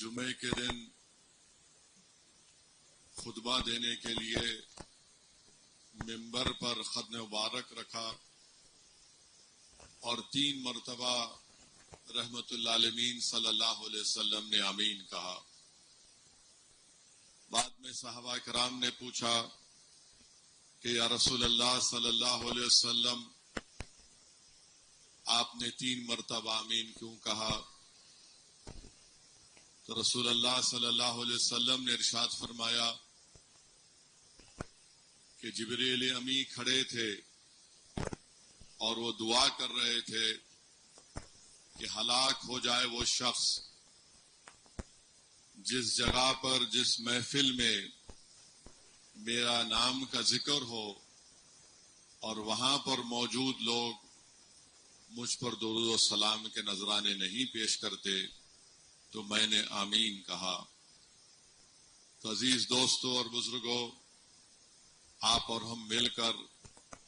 جمعے کے دن خطبہ دینے کے لیے ممبر پر ختم مبارک رکھا اور 3 مرتبہ رحمت للعالمین صلی اللہ علیہ وسلم نے آمین کہا۔ بعد میں صحابہ کرام نے پوچھا کہ یا رسول اللہ صلی اللہ علیہ وسلم آپ نے 3 مرتبہ آمین کیوں کہا؟ تو رسول اللہ صلی اللہ علیہ وسلم نے ارشاد فرمایا کہ جبریل امی کھڑے تھے اور وہ دعا کر رہے تھے کہ ہلاک ہو جائے وہ شخص جس جگہ پر جس محفل میں میرا نام کا ذکر ہو اور وہاں پر موجود لوگ مجھ پر درود و سلام کے نذرانے نہیں پیش کرتے تو میں نے آمین کہا۔ تو عزیز دوستوں اور بزرگوں، آپ اور ہم مل کر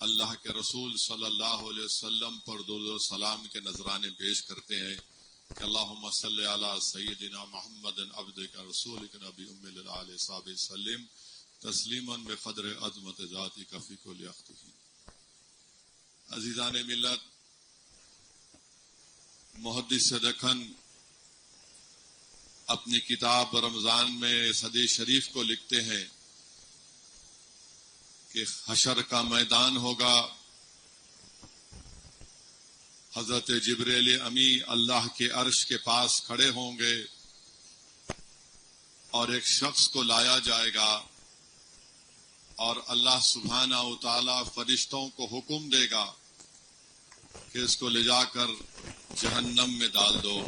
اللہ کے رسول صلی اللہ علیہ وسلم پر درود و سلام کے نذرانے پیش کرتے ہیں کہ اللہم صلی علی سیدنا محمد عبدک رسولک نبی ام الآل صحابہ سلم تسلیما بقدر عظمت ذاتک فی کل وقت۔ عزیزان ملت، محدث دکن اپنی کتاب رمضان میں اس حدیث شریف کو لکھتے ہیں کہ حشر کا میدان ہوگا، حضرت جبریل امی اللہ کے عرش کے پاس کھڑے ہوں گے اور ایک شخص کو لایا جائے گا اور اللہ سبحانہ و تعالی فرشتوں کو حکم دے گا کہ اس کو لے جا کر جہنم میں ڈال دو۔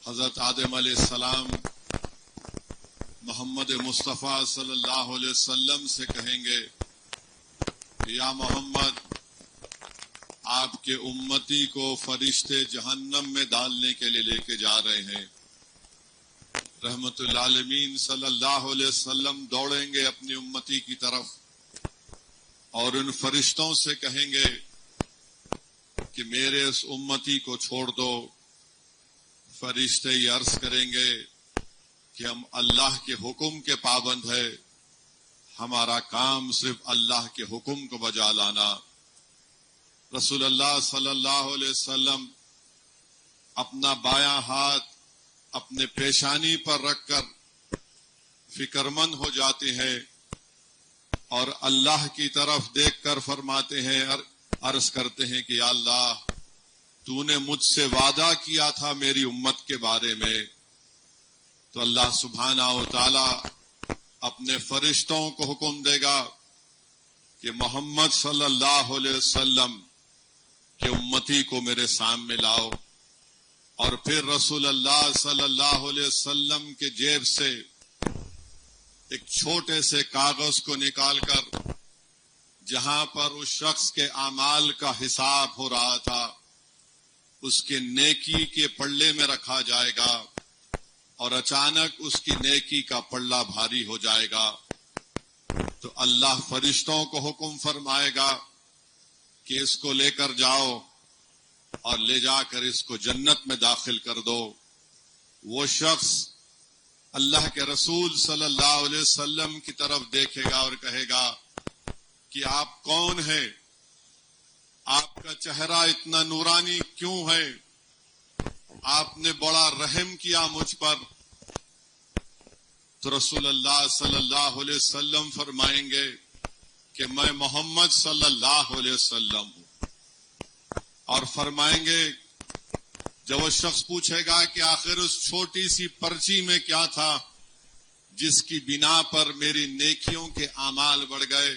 حضرت آدم علیہ السلام محمد مصطفیٰ صلی اللہ علیہ وسلم سے کہیں گے کہ یا محمد، آپ کے امتی کو فرشتے جہنم میں ڈالنے کے لیے لے کے جا رہے ہیں۔ رحمت للعالمین صلی اللہ علیہ وسلم دوڑیں گے اپنی امتی کی طرف اور ان فرشتوں سے کہیں گے کہ میرے اس امتی کو چھوڑ دو۔ فرشتے یہ عرض کریں گے کہ ہم اللہ کے حکم کے پابند ہے، ہمارا کام صرف اللہ کے حکم کو بجا لانا۔ رسول اللہ صلی اللہ علیہ وسلم اپنا بایاں ہاتھ اپنے پیشانی پر رکھ کر فکرمند ہو جاتے ہیں اور اللہ کی طرف دیکھ کر فرماتے ہیں، عرض کرتے ہیں کہ یا اللہ، تو نے مجھ سے وعدہ کیا تھا میری امت کے بارے میں۔ تو اللہ سبحانہ و تعالی اپنے فرشتوں کو حکم دے گا کہ محمد صلی اللہ علیہ وسلم کے امتی کو میرے سامنے لاؤ، اور پھر رسول اللہ صلی اللہ علیہ وسلم کے جیب سے ایک چھوٹے سے کاغذ کو نکال کر جہاں پر اس شخص کے اعمال کا حساب ہو رہا تھا اس کے نیکی کے پلے میں رکھا جائے گا اور اچانک اس کی نیکی کا پلہ بھاری ہو جائے گا۔ تو اللہ فرشتوں کو حکم فرمائے گا کہ اس کو لے کر جاؤ اور لے جا کر اس کو جنت میں داخل کر دو۔ وہ شخص اللہ کے رسول صلی اللہ علیہ وسلم کی طرف دیکھے گا اور کہے گا کہ آپ کون ہیں؟ آپ کا چہرہ اتنا نورانی کیوں ہے؟ آپ نے بڑا رحم کیا مجھ پر۔ تو رسول اللہ صلی اللہ علیہ وسلم فرمائیں گے کہ میں محمد صلی اللہ علیہ وسلم ہوں، اور فرمائیں گے جب وہ شخص پوچھے گا کہ آخر اس چھوٹی سی پرچی میں کیا تھا جس کی بنا پر میری نیکیوں کے اعمال بڑھ گئے،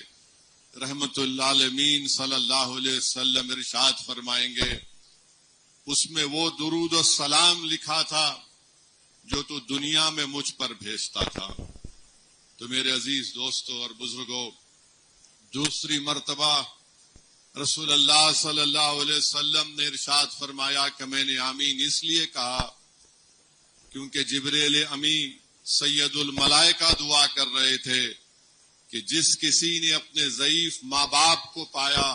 رحمت للعالمین صلی اللہ علیہ وسلم ارشاد فرمائیں گے اس میں وہ درود و سلام لکھا تھا جو تو دنیا میں مجھ پر بھیجتا تھا۔ تو میرے عزیز دوستوں اور بزرگوں، دوسری مرتبہ رسول اللہ صلی اللہ علیہ وسلم نے ارشاد فرمایا کہ میں نے آمین اس لیے کہا کیونکہ جبریل امی سید الملائکہ دعا کر رہے تھے کہ جس کسی نے اپنے ضعیف ماں باپ کو پایا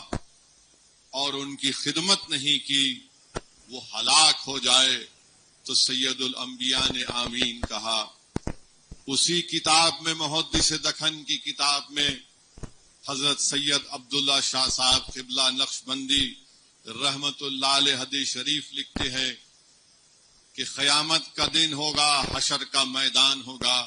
اور ان کی خدمت نہیں کی وہ ہلاک ہو جائے، تو سید الانبیاء نے آمین کہا۔ اسی کتاب میں، محدث دکن کی کتاب میں، حضرت سید عبداللہ شاہ صاحب قبلہ نقشبندی رحمت اللہ علیہ حدیث شریف لکھتے ہیں کہ قیامت کا دن ہوگا، حشر کا میدان ہوگا،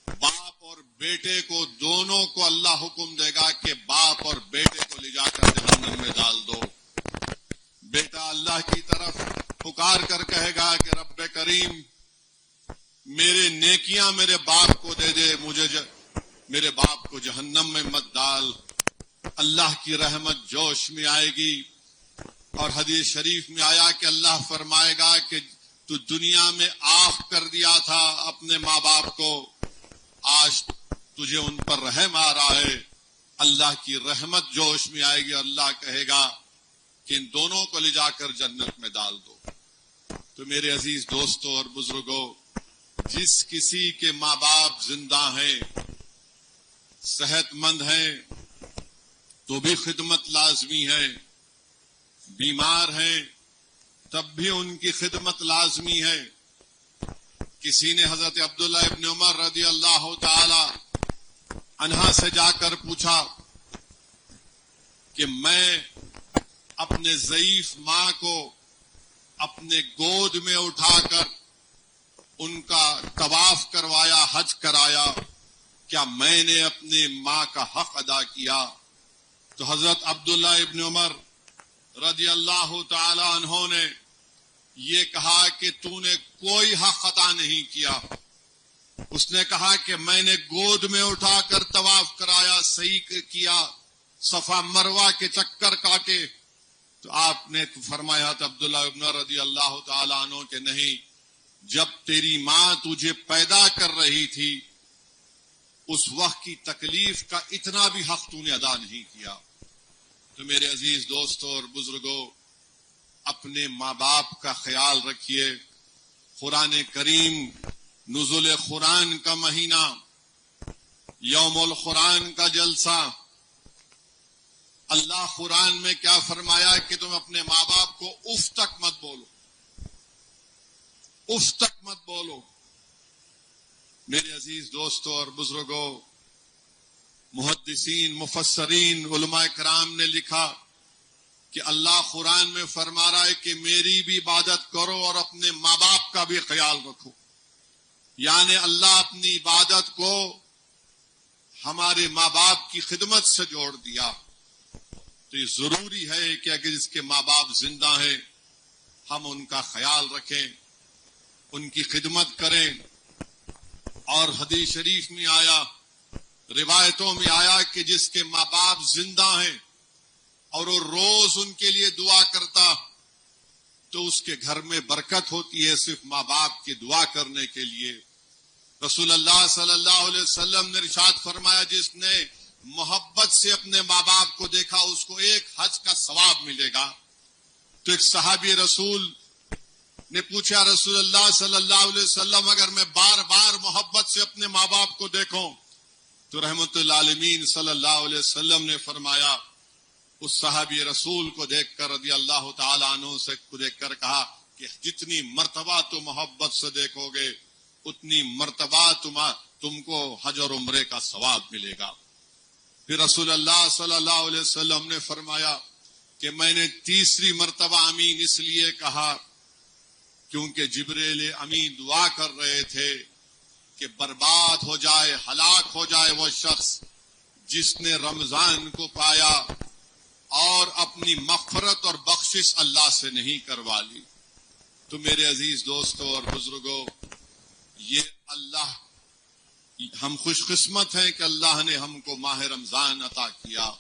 باپ اور بیٹے کو دونوں کو اللہ حکم دے گا کہ باپ اور بیٹے کو لے جا کر جہنم میں ڈال دو۔ بیٹا اللہ کی طرف پکار کر کہے گا کہ رب کریم میرے نیکیاں میرے باپ کو دے دے، میرے باپ کو جہنم میں مت ڈال۔ اللہ کی رحمت جوش میں آئے گی، اور حدیث شریف میں آیا کہ اللہ فرمائے گا کہ تو دنیا میں آف کر دیا تھا اپنے ماں باپ کو، آج تجھے ان پر رحم آ رہا ہے۔ اللہ کی رحمت جوش میں آئے گی، اللہ کہے گا کہ ان دونوں کو لے جا کر جنت میں ڈال دو۔ تو میرے عزیز دوستوں اور بزرگوں، جس کسی کے ماں باپ زندہ ہیں، صحت مند ہیں، تو بھی خدمت لازمی ہے، بیمار ہیں تب بھی ان کی خدمت لازمی ہے۔ کسی نے حضرت عبداللہ ابن عمر رضی اللہ تعالی عنہ سے جا کر پوچھا کہ میں اپنے ضعیف ماں کو اپنے گود میں اٹھا کر ان کا طواف کروایا، حج کرایا، کیا میں نے اپنی ماں کا حق ادا کیا؟ تو حضرت عبداللہ ابن عمر رضی اللہ تعالی عنہ نے یہ کہا کہ تو نے کوئی حق ادا نہیں کیا۔ اس نے کہا کہ میں نے گود میں اٹھا کر طواف کرایا، صحیح کیا، صفا مروہ کے چکر کاٹے۔ تو آپ نے فرمایا تھا عبداللہ ابن رضی اللہ تعالی عنہ کہ نہیں، جب تیری ماں تجھے پیدا کر رہی تھی اس وقت کی تکلیف کا اتنا بھی حق تو نے ادا نہیں کیا۔ تو میرے عزیز دوستوں اور بزرگوں، اپنے ماں باپ کا خیال رکھیے۔ قرآن کریم، نزول قرآن کا مہینہ، یوم القرآن کا جلسہ، اللہ قرآن میں کیا فرمایا کہ تم اپنے ماں باپ کو اف تک مت بولو، اف تک مت بولو۔ میرے عزیز دوستوں اور بزرگوں، محدثین، مفسرین، علماء کرام نے لکھا کہ اللہ قرآن میں فرما رہا ہے کہ میری بھی عبادت کرو اور اپنے ماں باپ کا بھی خیال رکھو۔ یعنی اللہ اپنی عبادت کو ہمارے ماں باپ کی خدمت سے جوڑ دیا۔ تو یہ ضروری ہے کہ اگر جس کے ماں باپ زندہ ہیں ہم ان کا خیال رکھیں، ان کی خدمت کریں۔ اور حدیث شریف میں آیا، روایتوں میں آیا کہ جس کے ماں باپ زندہ ہیں اور وہ روز ان کے لیے دعا کرتا تو اس کے گھر میں برکت ہوتی ہے، صرف ماں باپ کی دعا کرنے کے لیے۔ رسول اللہ صلی اللہ علیہ وسلم نے ارشاد فرمایا، جس نے محبت سے اپنے ماں باپ کو دیکھا اس کو ایک حج کا ثواب ملے گا۔ تو ایک صحابی رسول نے پوچھا، رسول اللہ صلی اللہ علیہ وسلم اگر میں بار بار محبت سے اپنے ماں باپ کو دیکھوں؟ تو رحمت العالمین صلی اللہ علیہ وسلم نے فرمایا، اس صحابی رسول کو دیکھ کر رضی اللہ تعالیٰ عنہ سے کو دیکھ کر کہا کہ جتنی مرتبہ تم محبت سے دیکھو گے اتنی مرتبہ تم کو حج اور عمرے کا ثواب ملے گا۔ پھر رسول اللہ صلی اللہ علیہ وسلم نے فرمایا کہ میں نے تیسری مرتبہ امین اس لیے کہا کیونکہ جبریل امین دعا کر رہے تھے کہ برباد ہو جائے، ہلاک ہو جائے وہ شخص جس نے رمضان کو پایا اور اپنی مغفرت اور بخشش اللہ سے نہیں کروا لی۔ تو میرے عزیز دوستوں اور بزرگوں، یہ اللہ، ہم خوش قسمت ہیں کہ اللہ نے ہم کو ماہ رمضان عطا کیا۔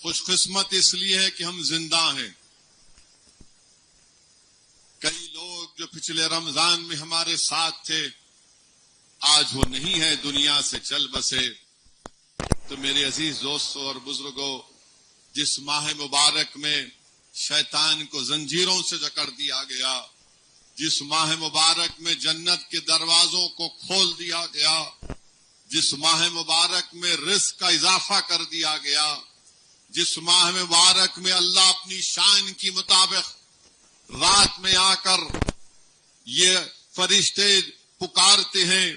خوش قسمت اس لیے ہے کہ ہم زندہ ہیں۔ کئی لوگ جو پچھلے رمضان میں ہمارے ساتھ تھے آج وہ نہیں ہے، دنیا سے چل بسے۔ تو میرے عزیز دوستوں اور بزرگوں، جس ماہ مبارک میں شیطان کو زنجیروں سے جکڑ دیا گیا، جس ماہ مبارک میں جنت کے دروازوں کو کھول دیا گیا، جس ماہ مبارک میں رزق کا اضافہ کر دیا گیا، جس ماہ مبارک میں اللہ اپنی شان کے مطابق رات میں آ کر یہ فرشتے پکارتے ہیں،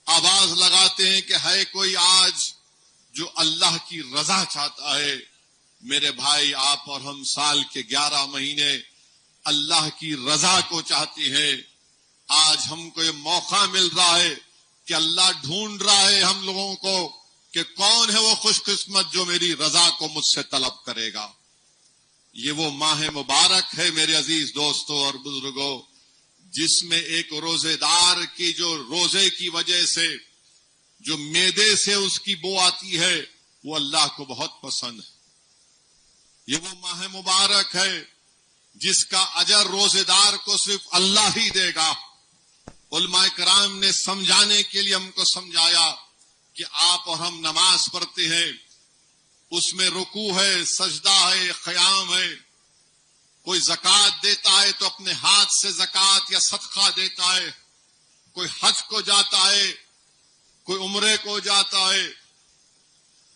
آواز لگاتے ہیں کہ ہے کوئی آج جو اللہ کی رضا چاہتا ہے۔ میرے بھائی، آپ اور ہم سال کے 11 مہینے اللہ کی رضا کو چاہتے ہیں۔ آج ہم کو یہ موقع مل رہا ہے کہ اللہ ڈھونڈ رہا ہے ہم لوگوں کو کہ کون ہے وہ خوش قسمت جو میری رضا کو مجھ سے طلب کرے گا۔ یہ وہ ماہ مبارک ہے میرے عزیز دوستوں اور بزرگوں، جس میں ایک روزے دار کی جو روزے کی وجہ سے جو معدے سے اس کی بو آتی ہے وہ اللہ کو بہت پسند ہے۔ یہ وہ ماہ مبارک ہے جس کا اجر روزے دار کو صرف اللہ ہی دے گا۔ علماء کرام نے سمجھانے کے لیے ہم کو سمجھایا کہ آپ اور ہم نماز پڑھتے ہیں، اس میں رکوع ہے، سجدہ ہے، قیام ہے۔ کوئی زکوٰۃ دیتا ہے تو اپنے ہاتھ سے زکوٰۃ یا صدقہ دیتا ہے، کوئی حج کو جاتا ہے، کوئی عمرے کو جاتا ہے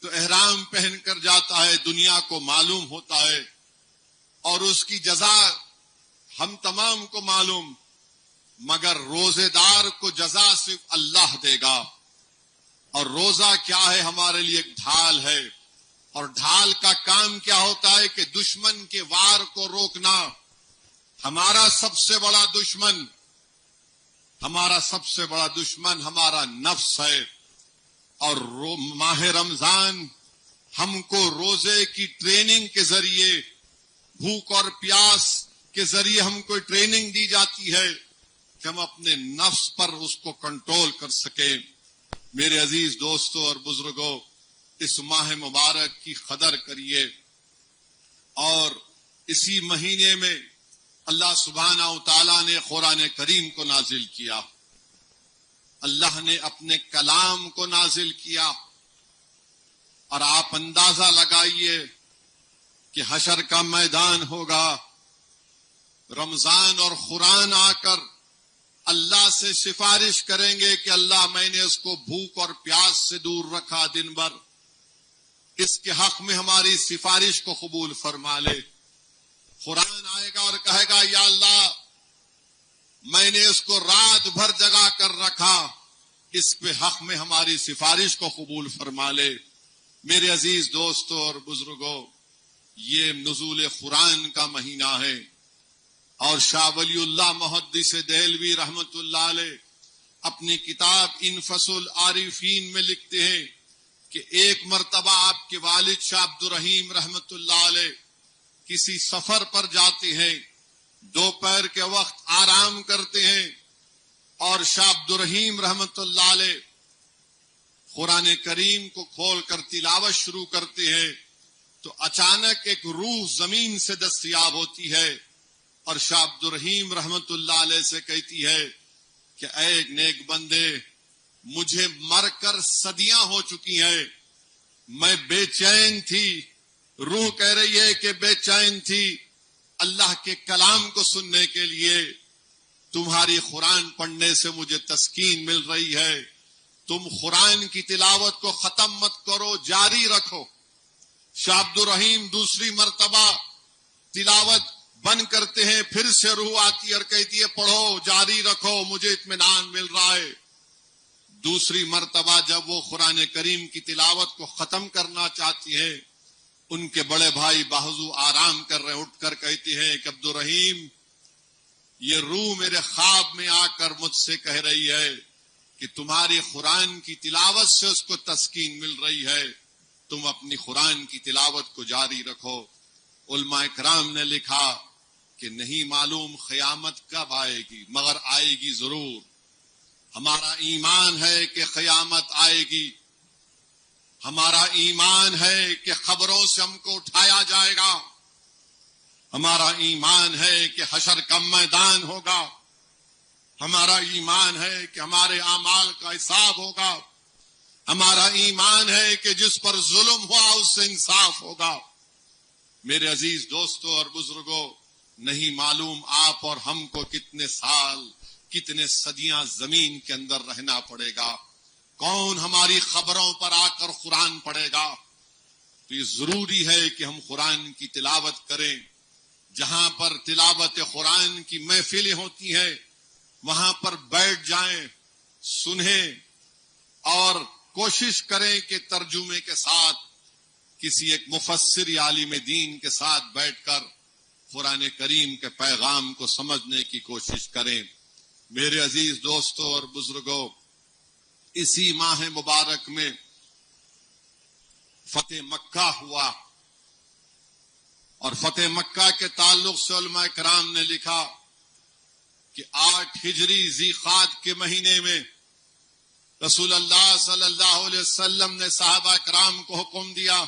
تو احرام پہن کر جاتا ہے، دنیا کو معلوم ہوتا ہے، اور اس کی جزا ہم تمام کو معلوم، مگر روزے دار کو جزا صرف اللہ دے گا۔ اور روزہ کیا ہے؟ ہمارے لیے ایک ڈھال ہے، اور ڈھال کا کام کیا ہوتا ہے کہ دشمن کے وار کو روکنا۔ ہمارا سب سے بڑا دشمن ہمارا نفس ہے، اور ماہ رمضان ہم کو روزے کی ٹریننگ کے ذریعے، بھوک اور پیاس کے ذریعے ہم کو ٹریننگ دی جاتی ہے کہ ہم اپنے نفس پر اس کو کنٹرول کر سکیں۔ میرے عزیز دوستوں اور بزرگوں، اس ماہ مبارک کی قدر کریے، اور اسی مہینے میں اللہ سبحانہ و تعالیٰ نے قرآن کریم کو نازل کیا، اللہ نے اپنے کلام کو نازل کیا، اور آپ اندازہ لگائیے کہ حشر کا میدان ہوگا، رمضان اور قرآن آ کر اللہ سے سفارش کریں گے کہ اللہ میں نے اس کو بھوک اور پیاس سے دور رکھا دن بھر، اس کے حق میں ہماری سفارش کو قبول فرما لے۔ قرآن آئے گا اور کہے گا یا اللہ میں نے اس کو رات بھر جگا کر رکھا، اس پہ حق میں ہماری سفارش کو قبول فرما لے۔ میرے عزیز دوستوں اور بزرگوں، یہ نزول قرآن کا مہینہ ہے، اور شاہ ولی اللہ محدث دہلوی رحمت اللہ علیہ اپنی کتاب انفس العارفین میں لکھتے ہیں کہ ایک مرتبہ آپ کے والد شاہ عبد الرحیم رحمت اللہ علیہ کسی سفر پر جاتے ہیں، دوپہر کے وقت آرام کرتے ہیں، اور شاہ عبد الرحیم رحمت اللہ علیہ قرآن کریم کو کھول کر تلاوت شروع کرتے ہیں تو اچانک ایک روح زمین سے دستیاب ہوتی ہے، اور شاہ عبد الرحیم رحمت اللہ علیہ سے کہتی ہے کہ اے نیک بندے، مجھے مر کر صدیاں ہو چکی ہیں، میں بے چین تھی، روح کہہ رہی ہے کہ بے چین تھی اللہ کے کلام کو سننے کے لیے، تمہاری قرآن پڑھنے سے مجھے تسکین مل رہی ہے، تم قرآن کی تلاوت کو ختم مت کرو، جاری رکھو۔ شاہ عبد الرحیم دوسری مرتبہ تلاوت بند کرتے ہیں، پھر سے روح آتی اور کہتی ہے پڑھو، جاری رکھو، مجھے اطمینان مل رہا ہے۔ دوسری مرتبہ جب وہ قرآن کریم کی تلاوت کو ختم کرنا چاہتی ہیں، ان کے بڑے بھائی بازو آرام کر رہے، اٹھ کر کہتے ہیں کہ عبد الرحیم، یہ روح میرے خواب میں آ کر مجھ سے کہہ رہی ہے کہ تمہاری قرآن کی تلاوت سے اس کو تسکین مل رہی ہے، تم اپنی قرآن کی تلاوت کو جاری رکھو۔ علماء کرام نے لکھا کہ نہیں معلوم قیامت کب آئے گی، مگر آئے گی ضرور۔ ہمارا ایمان ہے کہ قیامت آئے گی، ہمارا ایمان ہے کہ قبروں سے ہم کو اٹھایا جائے گا، ہمارا ایمان ہے کہ حشر کا میدان ہوگا، ہمارا ایمان ہے کہ ہمارے اعمال کا حساب ہوگا، ہمارا ایمان ہے کہ جس پر ظلم ہوا اس سے انصاف ہوگا۔ میرے عزیز دوستوں اور بزرگوں، نہیں معلوم آپ اور ہم کو کتنے سال، کتنے صدیاں زمین کے اندر رہنا پڑے گا، کون ہماری خبروں پر آ کر قرآن پڑھے گا۔ تو یہ ضروری ہے کہ ہم قرآن کی تلاوت کریں، جہاں پر تلاوت قرآن کی محفلیں ہوتی ہیں وہاں پر بیٹھ جائیں، سنیں اور کوشش کریں کہ ترجمے کے ساتھ کسی ایک مفسر یا عالم دین کے ساتھ بیٹھ کر قرآن کریم کے پیغام کو سمجھنے کی کوشش کریں۔ میرے عزیز دوستوں اور بزرگوں، اسی ماہ مبارک میں فتح مکہ ہوا، اور فتح مکہ کے تعلق سے علماء کرام نے لکھا کہ 8 ہجری ذی قعدہ کے مہینے میں رسول اللہ صلی اللہ علیہ وسلم نے صحابہ کرام کو حکم دیا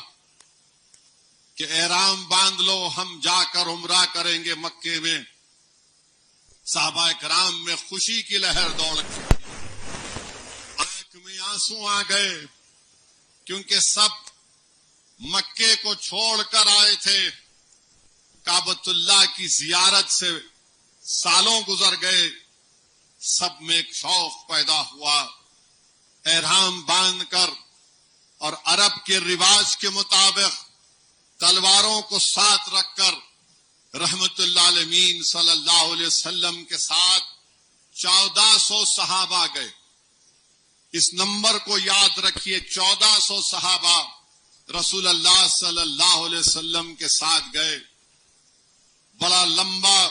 کہ احرام باندھ لو، ہم جا کر عمرہ کریں گے مکے میں۔ صحابہ کرام میں خوشی کی لہر دوڑ گئی، آنکھ میں آنسو آ گئے، کیونکہ سب مکے کو چھوڑ کر آئے تھے۔ کعبۃ اللہ کی زیارت سے سالوں گزر گئے، سب میں ایک شوق پیدا ہوا، احرام باندھ کر اور عرب کے رواج کے مطابق تلواروں کو ساتھ رکھ کر رحمت اللہ عالمین صلی اللہ علیہ وسلم کے ساتھ 1400 صحابہ گئے۔ اس نمبر کو یاد رکھیے، 1400 صحابہ رسول اللہ صلی اللہ علیہ وسلم کے ساتھ گئے۔ بڑا لمبا